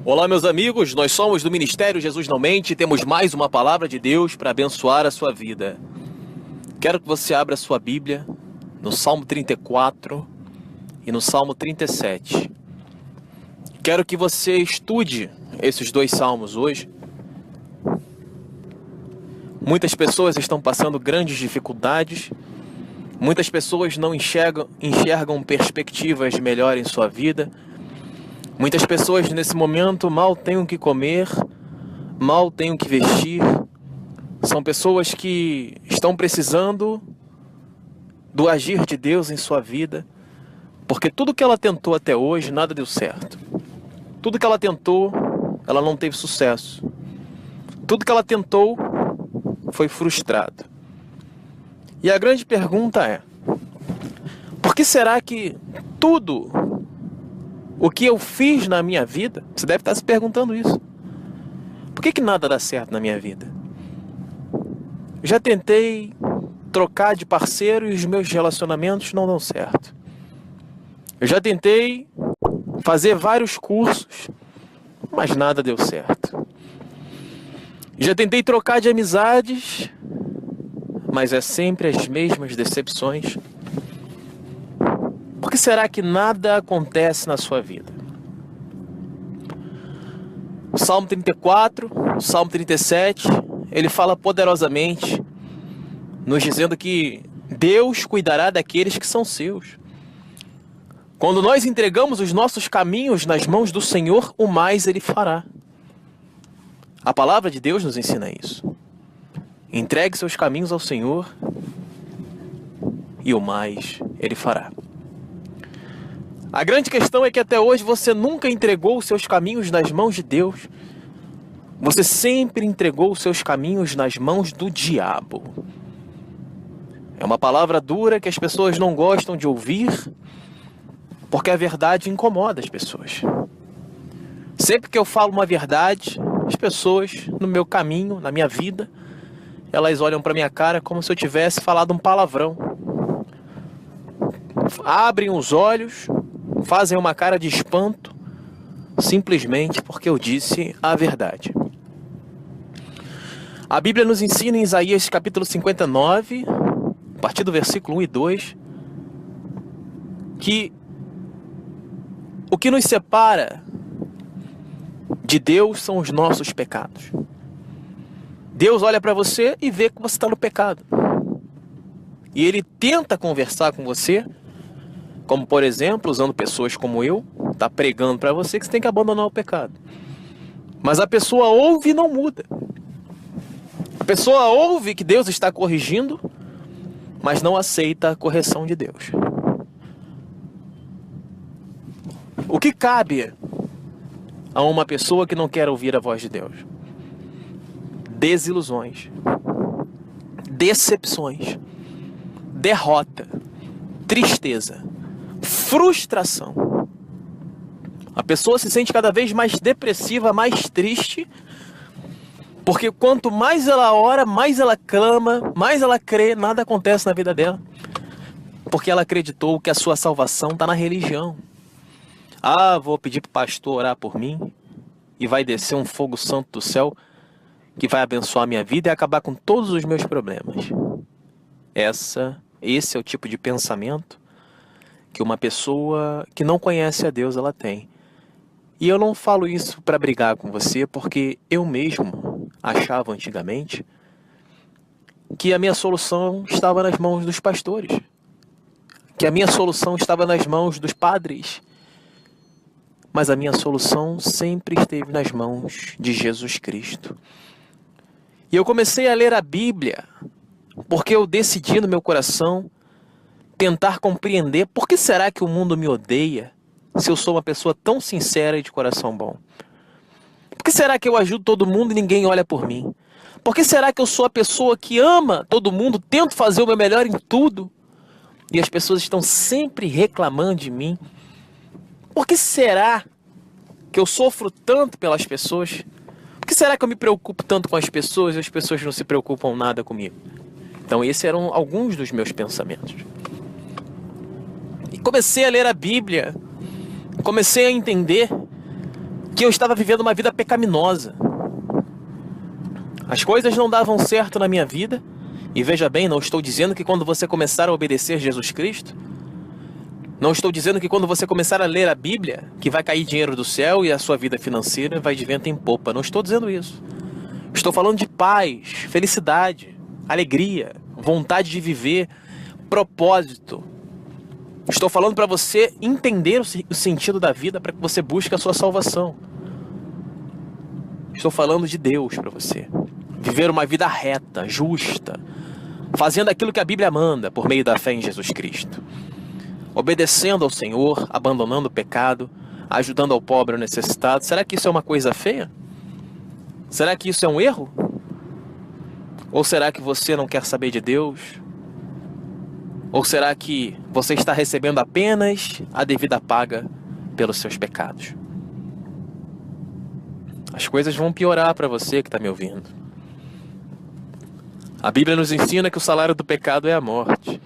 Olá, meus amigos, nós somos do Ministério Jesus Não Mente e temos mais uma palavra de Deus para abençoar a sua vida. Quero que você abra a sua Bíblia no Salmo 34 e no Salmo 37. Quero que você estude esses dois salmos hoje. Muitas pessoas estão passando grandes dificuldades, muitas pessoas não enxergam perspectivas melhores em sua vida. Muitas pessoas nesse momento mal têm o que comer, mal têm o que vestir. São pessoas que estão precisando do agir de Deus em sua vida, porque tudo que ela tentou até hoje, nada deu certo. Tudo que ela tentou, ela não teve sucesso. Tudo que ela tentou foi frustrado. E a grande pergunta é: por que será que tudo o que eu fiz na minha vida, você deve estar se perguntando isso, por que nada dá certo na minha vida? Já tentei trocar de parceiro e os meus relacionamentos não dão certo. Eu já tentei fazer vários cursos, mas nada deu certo. Já tentei trocar de amizades, mas é sempre as mesmas decepções. Por que será que nada acontece na sua vida? O Salmo 34, o Salmo 37, ele fala poderosamente, nos dizendo que Deus cuidará daqueles que são seus. Quando nós entregamos os nossos caminhos nas mãos do Senhor, o mais Ele fará. A palavra de Deus nos ensina isso. Entregue seus caminhos ao Senhor e o mais Ele fará. A grande questão é que até hoje você nunca entregou os seus caminhos nas mãos de Deus. Você sempre entregou os seus caminhos nas mãos do diabo. É uma palavra dura que as pessoas não gostam de ouvir, porque a verdade incomoda as pessoas. Sempre que eu falo uma verdade, as pessoas no meu caminho, na minha vida, elas olham para minha cara como se eu tivesse falado um palavrão. Abrem os olhos, fazem uma cara de espanto, simplesmente porque eu disse a verdade. A Bíblia nos ensina em Isaías capítulo 59, a partir do versículo 1 e 2, que o que nos separa de Deus são os nossos pecados. Deus olha para você e vê que você está no pecado. E Ele tenta conversar com você, como por exemplo, usando pessoas como eu, está pregando para você que você tem que abandonar o pecado. Mas a pessoa ouve e não muda. A pessoa ouve que Deus está corrigindo, mas não aceita a correção de Deus. O que cabe a uma pessoa que não quer ouvir a voz de Deus? Desilusões, decepções, derrota, tristeza, frustração. A pessoa se sente cada vez mais depressiva, mais triste, porque quanto mais ela ora, mais ela clama, mais ela crê, nada acontece na vida dela. Porque ela acreditou que a sua salvação está na religião. Ah, vou pedir para o pastor orar por mim e vai descer um fogo santo do céu que vai abençoar a minha vida e acabar com todos os meus problemas. Esse é o tipo de pensamento que uma pessoa que não conhece a Deus ela tem. E eu não falo isso para brigar com você, porque eu mesmo achava antigamente que a minha solução estava nas mãos dos pastores, que a minha solução estava nas mãos dos padres, mas a minha solução sempre esteve nas mãos de Jesus Cristo. E eu comecei a ler a Bíblia, porque eu decidi no meu coração tentar compreender por que será que o mundo me odeia se eu sou uma pessoa tão sincera e de coração bom. Por que será que eu ajudo todo mundo e ninguém olha por mim? Por que será que eu sou a pessoa que ama todo mundo, tento fazer o meu melhor em tudo e as pessoas estão sempre reclamando de mim? Por que será que eu sofro tanto pelas pessoas? Por que será que eu me preocupo tanto com as pessoas e as pessoas não se preocupam nada comigo? Então esses eram alguns dos meus pensamentos. E comecei a ler a Bíblia, comecei a entender que eu estava vivendo uma vida pecaminosa. As coisas não davam certo na minha vida. E veja bem, não estou dizendo que quando você começar a obedecer Jesus Cristo, não estou dizendo que quando você começar a ler a Bíblia, que vai cair dinheiro do céu e a sua vida financeira vai de vento em popa. Não estou dizendo isso. Estou falando de paz, felicidade, alegria, vontade de viver, propósito. Estou falando para você entender o sentido da vida, para que você busque a sua salvação. Estou falando de Deus para você. Viver uma vida reta, justa, fazendo aquilo que a Bíblia manda por meio da fé em Jesus Cristo. Obedecendo ao Senhor, abandonando o pecado, ajudando ao pobre e ao necessitado. Será que isso é uma coisa feia? Será que isso é um erro? Ou será que você não quer saber de Deus? Ou será que você está recebendo apenas a devida paga pelos seus pecados? As coisas vão piorar para você que está me ouvindo. A Bíblia nos ensina que o salário do pecado é a morte.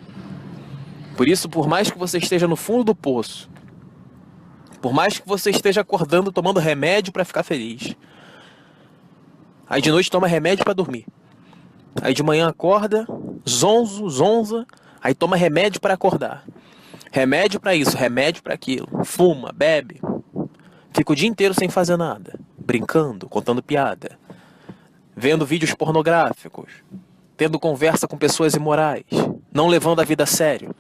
Por isso, por mais que você esteja no fundo do poço, por mais que você esteja acordando, tomando remédio para ficar feliz, aí de noite toma remédio para dormir, aí de manhã acorda, zonza, aí toma remédio para acordar, remédio para isso, remédio para aquilo, fuma, bebe, fica o dia inteiro sem fazer nada, brincando, contando piada, vendo vídeos pornográficos, tendo conversa com pessoas imorais, não levando a vida a sério,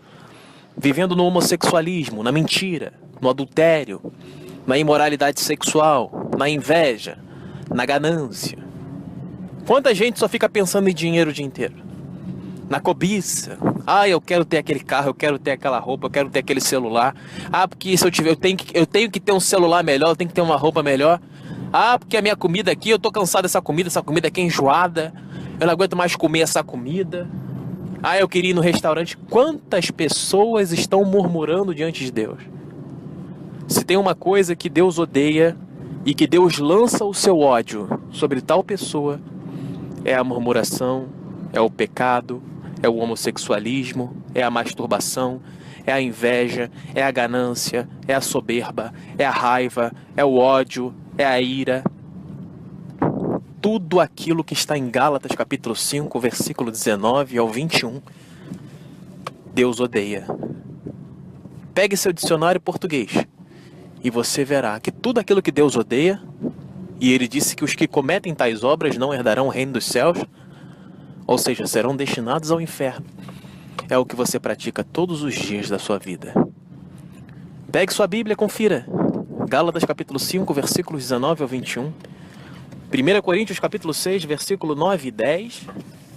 vivendo no homossexualismo, na mentira, no adultério, na imoralidade sexual, na inveja, na ganância. Quanta gente só fica pensando em dinheiro o dia inteiro? Na cobiça. Ah, eu quero ter aquele carro, eu quero ter aquela roupa, eu quero ter aquele celular. Ah, porque se eu tiver, eu tenho que ter um celular melhor, eu tenho que ter uma roupa melhor. Ah, porque a minha comida aqui, eu tô cansado dessa comida aqui é enjoada. Eu não aguento mais comer essa comida. Ah, eu queria ir no restaurante. Quantas pessoas estão murmurando diante de Deus? Se tem uma coisa que Deus odeia e que Deus lança o seu ódio sobre tal pessoa, é a murmuração, é o pecado, é o homossexualismo, é a masturbação, é a inveja, é a ganância, é a soberba, é a raiva, é o ódio, é a ira. Tudo aquilo que está em Gálatas capítulo 5, versículo 19 ao 21, Deus odeia. Pegue seu dicionário português e você verá que tudo aquilo que Deus odeia, e ele disse que os que cometem tais obras não herdarão o reino dos céus, ou seja, serão destinados ao inferno, é o que você pratica todos os dias da sua vida. Pegue sua Bíblia e confira. Gálatas capítulo 5, versículos 19 ao 21. 1 Coríntios capítulo 6, versículo 9 e 10.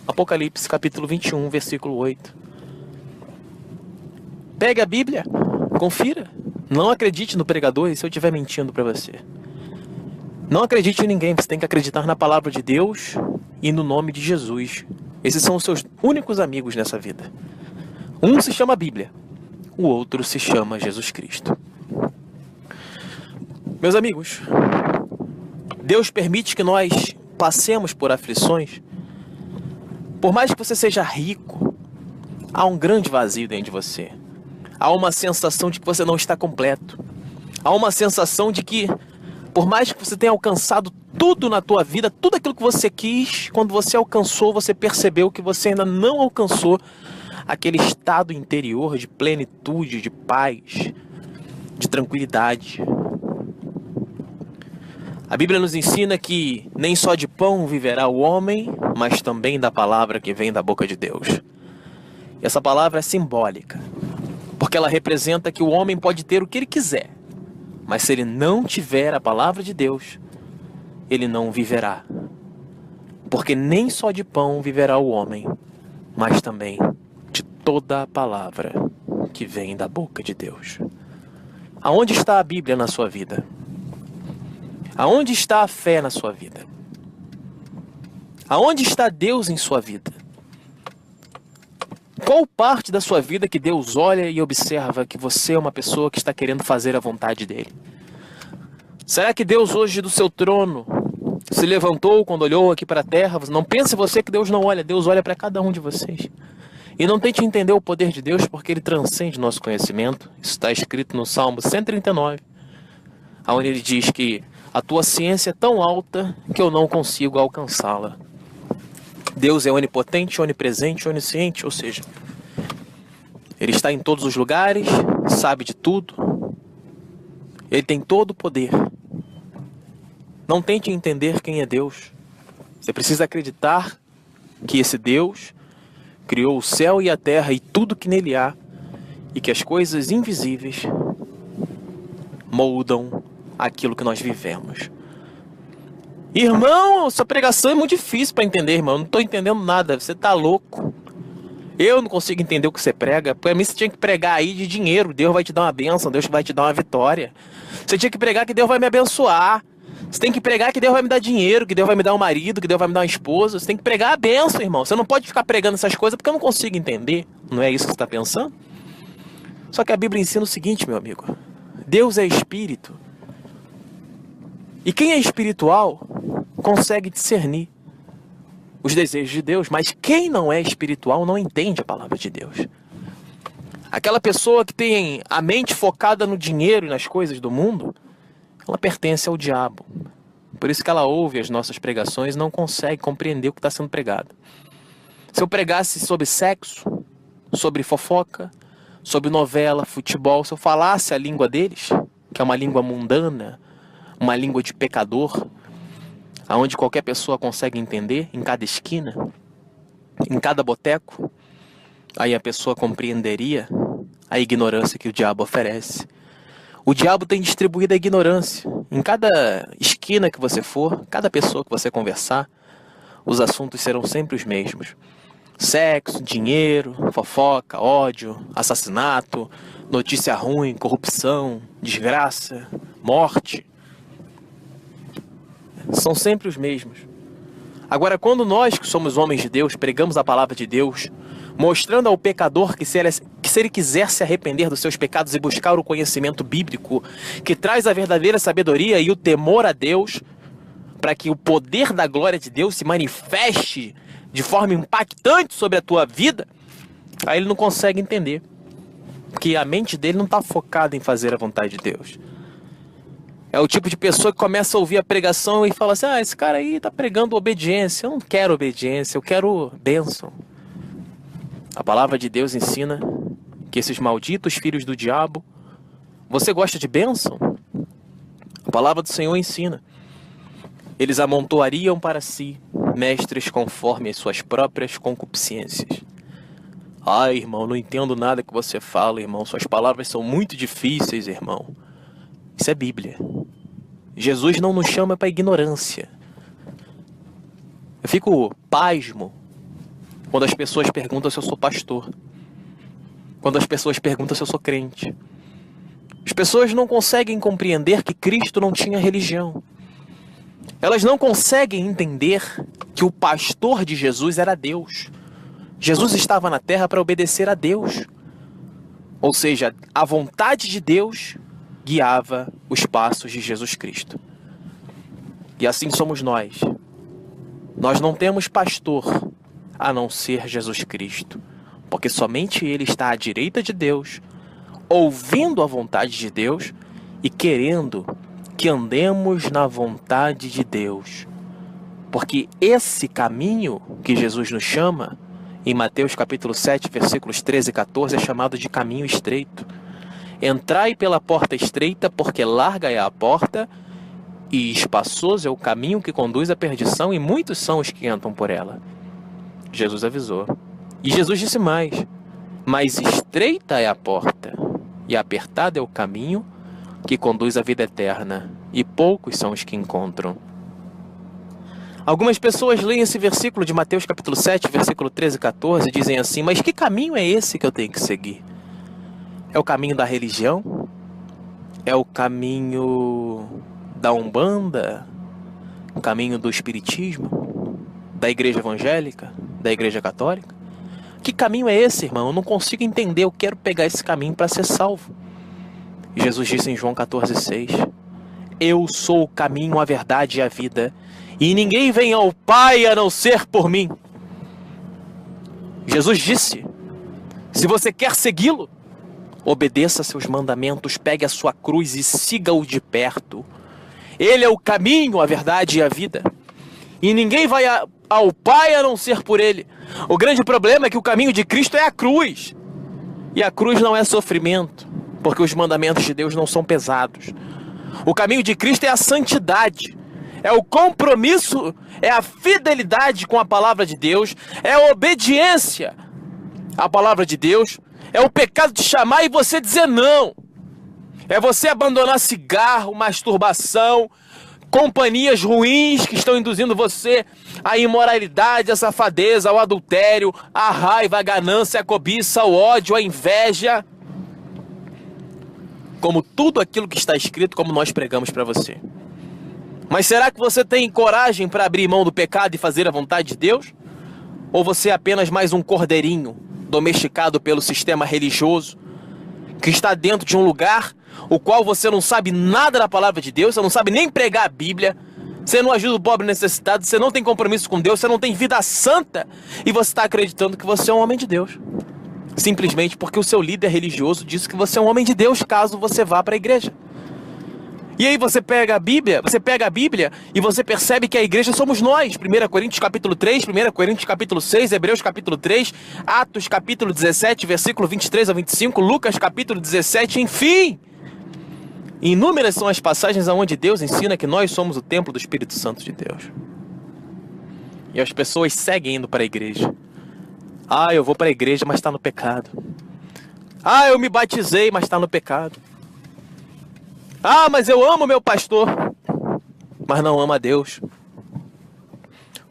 Apocalipse capítulo 21, versículo 8. Pegue a Bíblia, confira. Não acredite no pregador e se eu estiver mentindo para você. Não acredite em ninguém, você tem que acreditar na palavra de Deus e no nome de Jesus. Esses são os seus únicos amigos nessa vida. Um se chama Bíblia, o outro se chama Jesus Cristo. Meus amigos, Deus permite que nós passemos por aflições. Por mais que você seja rico, há um grande vazio dentro de você. Há uma sensação de que você não está completo. Há uma sensação de que, por mais que você tenha alcançado tudo na tua vida, tudo aquilo que você quis, quando você alcançou, você percebeu que você ainda não alcançou aquele estado interior de plenitude, de paz, de tranquilidade. A Bíblia nos ensina que nem só de pão viverá o homem, mas também da palavra que vem da boca de Deus. E essa palavra é simbólica, porque ela representa que o homem pode ter o que ele quiser, mas se ele não tiver a palavra de Deus, ele não viverá. Porque nem só de pão viverá o homem, mas também de toda a palavra que vem da boca de Deus. Aonde está a Bíblia na sua vida? Aonde está a fé na sua vida? Aonde está Deus em sua vida? Qual parte da sua vida que Deus olha e observa que você é uma pessoa que está querendo fazer a vontade dele? Será que Deus hoje do seu trono se levantou quando olhou aqui para a terra? Não pense você que Deus não olha, Deus olha para cada um de vocês. E não tente entender o poder de Deus porque ele transcende nosso conhecimento. Isso está escrito no Salmo 139, onde ele diz que A tua ciência é tão alta que eu não consigo alcançá-la. Deus é onipotente, onipresente, onisciente, ou seja, Ele está em todos os lugares, sabe de tudo. Ele tem todo o poder. Não tente entender quem é Deus. Você precisa acreditar que esse Deus criou o céu e a terra e tudo que nele há, e que as coisas invisíveis moldam aquilo que nós vivemos. Irmão, sua pregação é muito difícil para entender, irmão. Eu não estou entendendo nada. Você está louco. Eu não consigo entender o que você prega. Para mim você tinha que pregar aí de dinheiro. Deus vai te dar uma bênção, Deus vai te dar uma vitória. Você tinha que pregar que Deus vai me abençoar. Você tem que pregar que Deus vai me dar dinheiro, que Deus vai me dar um marido, que Deus vai me dar uma esposa. Você tem que pregar a bênção, irmão. Você não pode ficar pregando essas coisas porque eu não consigo entender. Não é isso que você está pensando? Só que a Bíblia ensina o seguinte, meu amigo. Deus é espírito. E quem é espiritual consegue discernir os desejos de Deus, mas quem não é espiritual não entende a palavra de Deus. Aquela pessoa que tem a mente focada no dinheiro e nas coisas do mundo, ela pertence ao diabo. Por isso que ela ouve as nossas pregações e não consegue compreender o que está sendo pregado. Se eu pregasse sobre sexo, sobre fofoca, sobre novela, futebol, se eu falasse a língua deles, que é uma língua mundana, uma língua de pecador, aonde qualquer pessoa consegue entender, em cada esquina, em cada boteco, aí a pessoa compreenderia a ignorância que o diabo oferece. O diabo tem distribuído a ignorância. Em cada esquina que você for, cada pessoa que você conversar, os assuntos serão sempre os mesmos. Sexo, dinheiro, fofoca, ódio, assassinato, notícia ruim, corrupção, desgraça, morte. São sempre os mesmos. Agora, quando nós que somos homens de Deus, pregamos a palavra de Deus, mostrando ao pecador que se ele quiser se arrepender dos seus pecados e buscar o conhecimento bíblico, que traz a verdadeira sabedoria e o temor a Deus, para que o poder da glória de Deus se manifeste de forma impactante sobre a tua vida, aí ele não consegue entender. Porque a mente dele não está focada em fazer a vontade de Deus. É o tipo de pessoa que começa a ouvir a pregação e fala assim, esse cara aí está pregando obediência. Eu não quero obediência, eu quero bênção. A palavra de Deus ensina que esses malditos filhos do diabo, você gosta de bênção? A palavra do Senhor ensina. Eles amontoariam para si mestres conforme as suas próprias concupiscências. Ai, irmão, não entendo nada que você fala, irmão. Suas palavras são muito difíceis, irmão. Isso é Bíblia. Jesus não nos chama para ignorância. Eu fico pasmo quando as pessoas perguntam se eu sou pastor. Quando as pessoas perguntam se eu sou crente. As pessoas não conseguem compreender que Cristo não tinha religião. Elas não conseguem entender que o pastor de Jesus era Deus. Jesus estava na terra para obedecer a Deus. Ou seja, a vontade de Deus guiava os passos de Jesus Cristo. E assim somos nós. Nós não temos pastor a não ser Jesus Cristo, porque somente Ele está à direita de Deus, ouvindo a vontade de Deus e querendo que andemos na vontade de Deus. Porque esse caminho que Jesus nos chama, em Mateus capítulo 7, versículos 13 e 14, é chamado de caminho estreito. Entrai pela porta estreita, porque larga é a porta, e espaçoso é o caminho que conduz à perdição, e muitos são os que entram por ela. Jesus avisou. E Jesus disse mais: mas estreita é a porta, e apertado é o caminho que conduz à vida eterna, e poucos são os que encontram. Algumas pessoas leem esse versículo de Mateus capítulo 7, versículo 13 e 14, e dizem assim, mas que caminho é esse que eu tenho que seguir? É o caminho da religião? É o caminho da Umbanda? O caminho do Espiritismo? Da igreja evangélica? Da igreja católica? Que caminho é esse, irmão? Eu não consigo entender, eu quero pegar esse caminho para ser salvo. Jesus disse em João 14,6, eu sou o caminho, a verdade e a vida, e ninguém vem ao Pai a não ser por mim. Jesus disse, se você quer segui-lo, obedeça seus mandamentos, pegue a sua cruz e siga-o de perto. Ele é o caminho, a verdade e a vida. E ninguém vai ao Pai a não ser por Ele. O grande problema é que o caminho de Cristo é a cruz. E a cruz não é sofrimento, porque os mandamentos de Deus não são pesados. O caminho de Cristo é a santidade. É o compromisso, é a fidelidade com a palavra de Deus, é a obediência à palavra de Deus, é o pecado te chamar e você dizer não. É você abandonar cigarro, masturbação, companhias ruins que estão induzindo você à imoralidade, à safadeza, ao adultério, à raiva, à ganância, à cobiça, ao ódio, à inveja. Como tudo aquilo que está escrito, como nós pregamos para você. Mas será que você tem coragem para abrir mão do pecado e fazer a vontade de Deus? Ou você é apenas mais um cordeirinho domesticado pelo sistema religioso, que está dentro de um lugar o qual você não sabe nada da palavra de Deus, você não sabe nem pregar a Bíblia, você não ajuda o pobre necessitado, você não tem compromisso com Deus, você não tem vida santa, e você está acreditando que você é um homem de Deus. Simplesmente porque o seu líder religioso disse que você é um homem de Deus caso você vá para a igreja. E aí você pega a Bíblia e você percebe que a igreja somos nós. 1 Coríntios capítulo 3, 1 Coríntios capítulo 6, Hebreus capítulo 3, Atos capítulo 17, versículo 23 a 25, Lucas capítulo 17, enfim. Inúmeras são as passagens onde Deus ensina que nós somos o templo do Espírito Santo de Deus. E as pessoas seguem indo para a igreja. Ah, eu vou para a igreja, mas está no pecado. Ah, eu me batizei, mas está no pecado. Ah, mas eu amo meu pastor, mas não ama a Deus.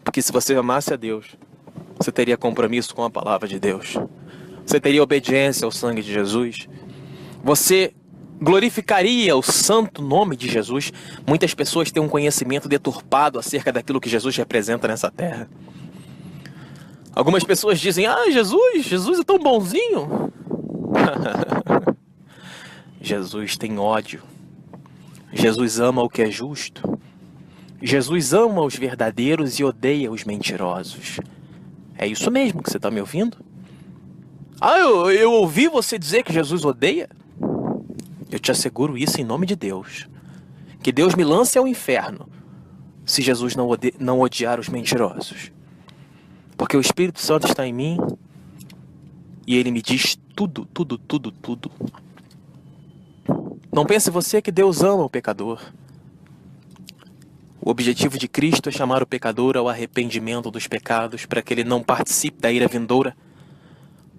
Porque se você amasse a Deus, você teria compromisso com a palavra de Deus. Você teria obediência ao sangue de Jesus. Você glorificaria o santo nome de Jesus. Muitas pessoas têm um conhecimento deturpado acerca daquilo que Jesus representa nessa terra. Algumas pessoas dizem, ah, Jesus é tão bonzinho. Jesus tem ódio. Jesus ama o que é justo. Jesus ama os verdadeiros e odeia os mentirosos. É isso mesmo que você está me ouvindo? Ah, eu ouvi você dizer que Jesus odeia? Eu te asseguro isso em nome de Deus. Que Deus me lance ao inferno se Jesus não odiar os mentirosos. Porque o Espírito Santo está em mim e Ele me diz tudo, tudo, tudo, tudo. Não pense você que Deus ama o pecador. O objetivo de Cristo é chamar o pecador ao arrependimento dos pecados para que ele não participe da ira vindoura.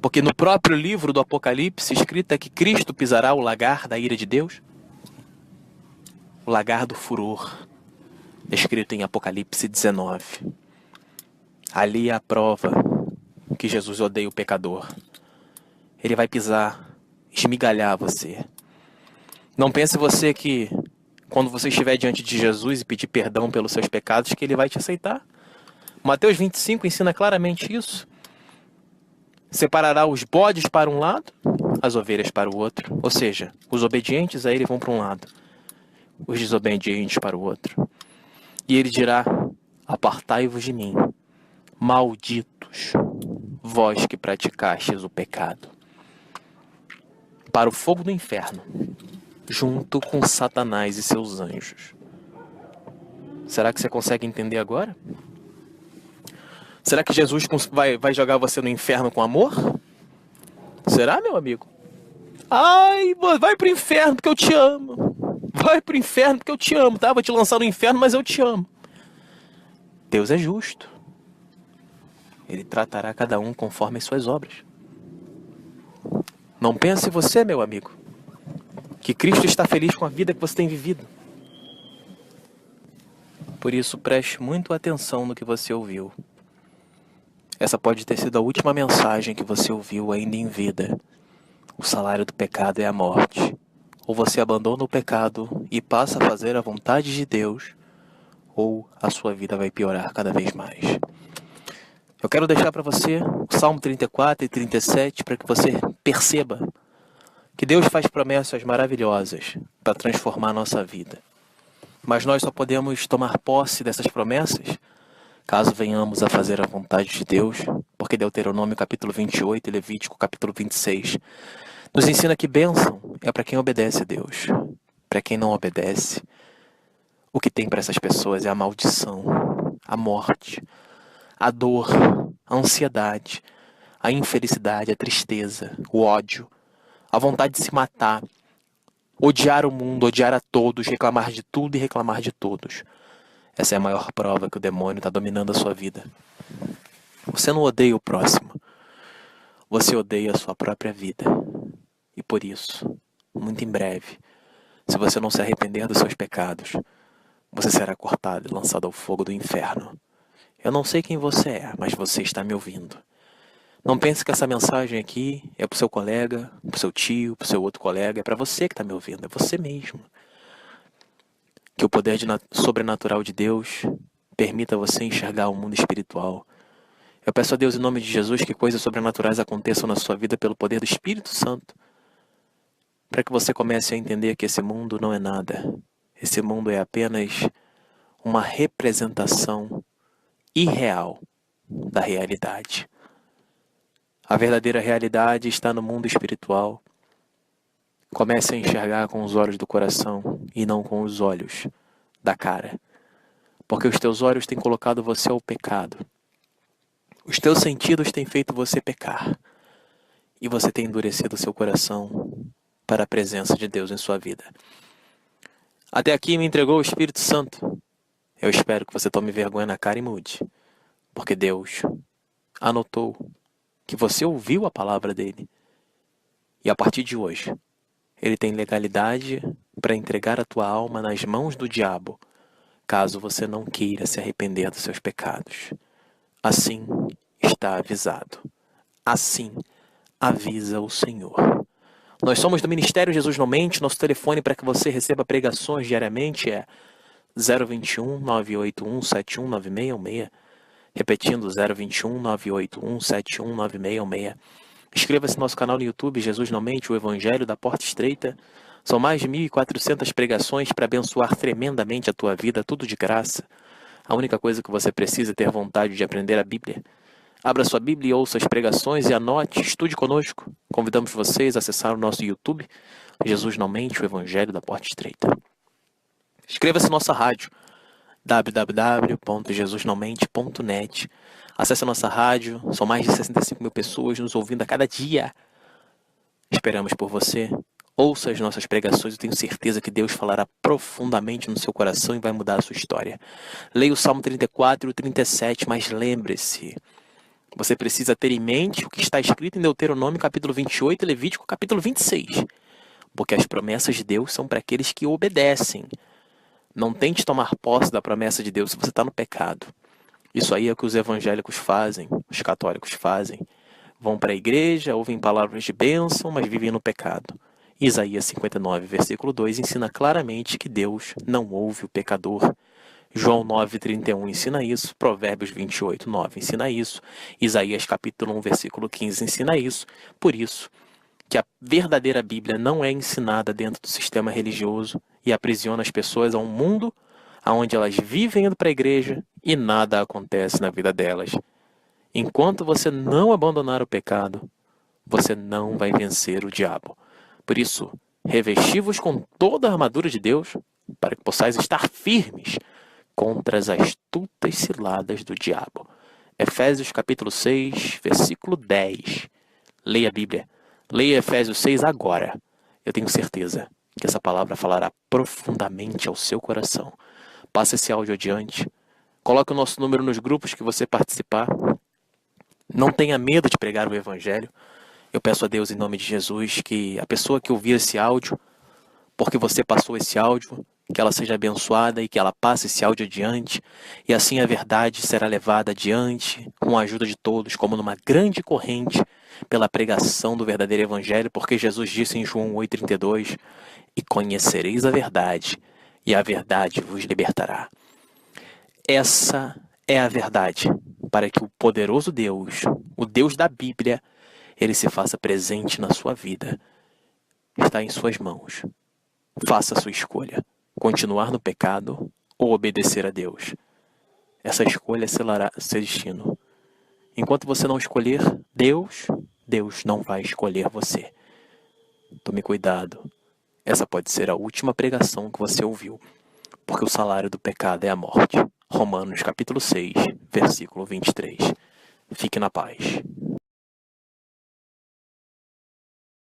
Porque no próprio livro do Apocalipse escrito é que Cristo pisará o lagar da ira de Deus. O lagar do furor, escrito em Apocalipse 19. Ali é a prova que Jesus odeia o pecador. Ele vai pisar, esmigalhar você. Não pense você que quando você estiver diante de Jesus e pedir perdão pelos seus pecados, que Ele vai te aceitar. Mateus 25 ensina claramente isso. Separará os bodes para um lado, as ovelhas para o outro. Ou seja, os obedientes a Ele vão para um lado, os desobedientes para o outro. E Ele dirá, apartai-vos de mim, malditos, vós que praticastes o pecado, para o fogo do inferno, junto com Satanás e seus anjos. Será que você consegue entender agora? Será que Jesus vai jogar você no inferno com amor? Será, meu amigo? Ai, vai pro inferno porque eu te amo. Vai pro inferno porque eu te amo, tá? Vou te lançar no inferno, mas eu te amo. Deus é justo. Ele tratará cada um conforme as suas obras. Não pense você, meu amigo, que Cristo está feliz com a vida que você tem vivido. Por isso, preste muito atenção no que você ouviu. Essa pode ter sido a última mensagem que você ouviu ainda em vida. O salário do pecado é a morte. Ou você abandona o pecado e passa a fazer a vontade de Deus, ou a sua vida vai piorar cada vez mais. Eu quero deixar para você o Salmo 34 e 37 para que você perceba que Deus faz promessas maravilhosas para transformar a nossa vida. Mas nós só podemos tomar posse dessas promessas caso venhamos a fazer a vontade de Deus, porque Deuteronômio capítulo 28 e Levítico capítulo 26 nos ensina que bênção é para quem obedece a Deus. Para quem não obedece, o que tem para essas pessoas é a maldição, a morte, a dor, a ansiedade, a infelicidade, a tristeza, o ódio, a vontade de se matar, odiar o mundo, odiar a todos, reclamar de tudo e reclamar de todos. Essa é a maior prova que o demônio está dominando a sua vida. Você não odeia o próximo. Você odeia a sua própria vida. E por isso, muito em breve, se você não se arrepender dos seus pecados, você será cortado e lançado ao fogo do inferno. Eu não sei quem você é, mas você está me ouvindo. Não pense que essa mensagem aqui é para o seu colega, para o seu tio, para o seu outro colega. É para você que está me ouvindo, é você mesmo. Que o poder sobrenatural de Deus permita você enxergar o mundo espiritual. Eu peço a Deus em nome de Jesus que coisas sobrenaturais aconteçam na sua vida pelo poder do Espírito Santo. Para que você comece a entender que esse mundo não é nada. Esse mundo é apenas uma representação irreal da realidade. A verdadeira realidade está no mundo espiritual. Comece a enxergar com os olhos do coração e não com os olhos da cara. Porque os teus olhos têm colocado você ao pecado. Os teus sentidos têm feito você pecar. E você tem endurecido seu coração para a presença de Deus em sua vida. Até aqui me entregou o Espírito Santo. Eu espero que você tome vergonha na cara e mude. Porque Deus anotou que você ouviu a palavra dele. E a partir de hoje, ele tem legalidade para entregar a tua alma nas mãos do diabo, caso você não queira se arrepender dos seus pecados. Assim está avisado. Assim avisa o Senhor. Nós somos do Ministério Jesus Não Mente. Nosso telefone para que você receba pregações diariamente é 021 981 719616. Repetindo, 021 981 719616. Inscreva-se no nosso canal no YouTube, Jesus Não Mente, o Evangelho da Porta Estreita. São mais de 1.400 pregações para abençoar tremendamente a tua vida, tudo de graça. A única coisa que você precisa é ter vontade de aprender a Bíblia. Abra sua Bíblia e ouça as pregações e anote, estude conosco. Convidamos vocês a acessar o nosso YouTube, Jesus Não Mente, o Evangelho da Porta Estreita. Inscreva-se na nossa rádio, www.jesusnãomente.net. Acesse a nossa rádio, são mais de 65 mil pessoas nos ouvindo a cada dia. Esperamos por você. Ouça as nossas pregações, eu tenho certeza que Deus falará profundamente no seu coração e vai mudar a sua história. Leia o Salmo 34 e o 37, mas lembre-se, você precisa ter em mente o que está escrito em Deuteronômio capítulo 28 e Levítico capítulo 26. Porque as promessas de Deus são para aqueles que obedecem. Não tente tomar posse da promessa de Deus se você está no pecado. Isso aí é o que os evangélicos fazem, os católicos fazem. Vão para a igreja, ouvem palavras de bênção, mas vivem no pecado. Isaías 59, versículo 2, ensina claramente que Deus não ouve o pecador. João 9,31 ensina isso, Provérbios 28, 9 ensina isso, Isaías capítulo 1, versículo 15 ensina isso. Por isso que a verdadeira Bíblia não é ensinada dentro do sistema religioso e aprisiona as pessoas a um mundo onde elas vivem indo para a igreja e nada acontece na vida delas. Enquanto você não abandonar o pecado, você não vai vencer o diabo. Por isso, revesti-vos com toda a armadura de Deus, para que possais estar firmes contra as astutas ciladas do diabo. Efésios capítulo 6, versículo 10. Leia a Bíblia. Leia Efésios 6 agora. Eu tenho certeza que essa palavra falará profundamente ao seu coração. Passe esse áudio adiante. Coloque o nosso número nos grupos que você participar. Não tenha medo de pregar o Evangelho. Eu peço a Deus em nome de Jesus que a pessoa que ouvir esse áudio, porque você passou esse áudio, que ela seja abençoada e que ela passe esse áudio adiante. E assim a verdade será levada adiante com a ajuda de todos, como numa grande corrente, pela pregação do verdadeiro Evangelho, porque Jesus disse em João 8,32, e conhecereis a verdade, e a verdade vos libertará. Essa é a verdade, para que o poderoso Deus, o Deus da Bíblia, ele se faça presente na sua vida. Está em suas mãos. Faça a sua escolha. Continuar no pecado ou obedecer a Deus. Essa escolha selará seu destino. Enquanto você não escolher Deus, Deus não vai escolher você. Tome cuidado. Essa pode ser a última pregação que você ouviu. porque o salário do pecado é a morte. Romanos capítulo 6, versículo 23. Fique na paz.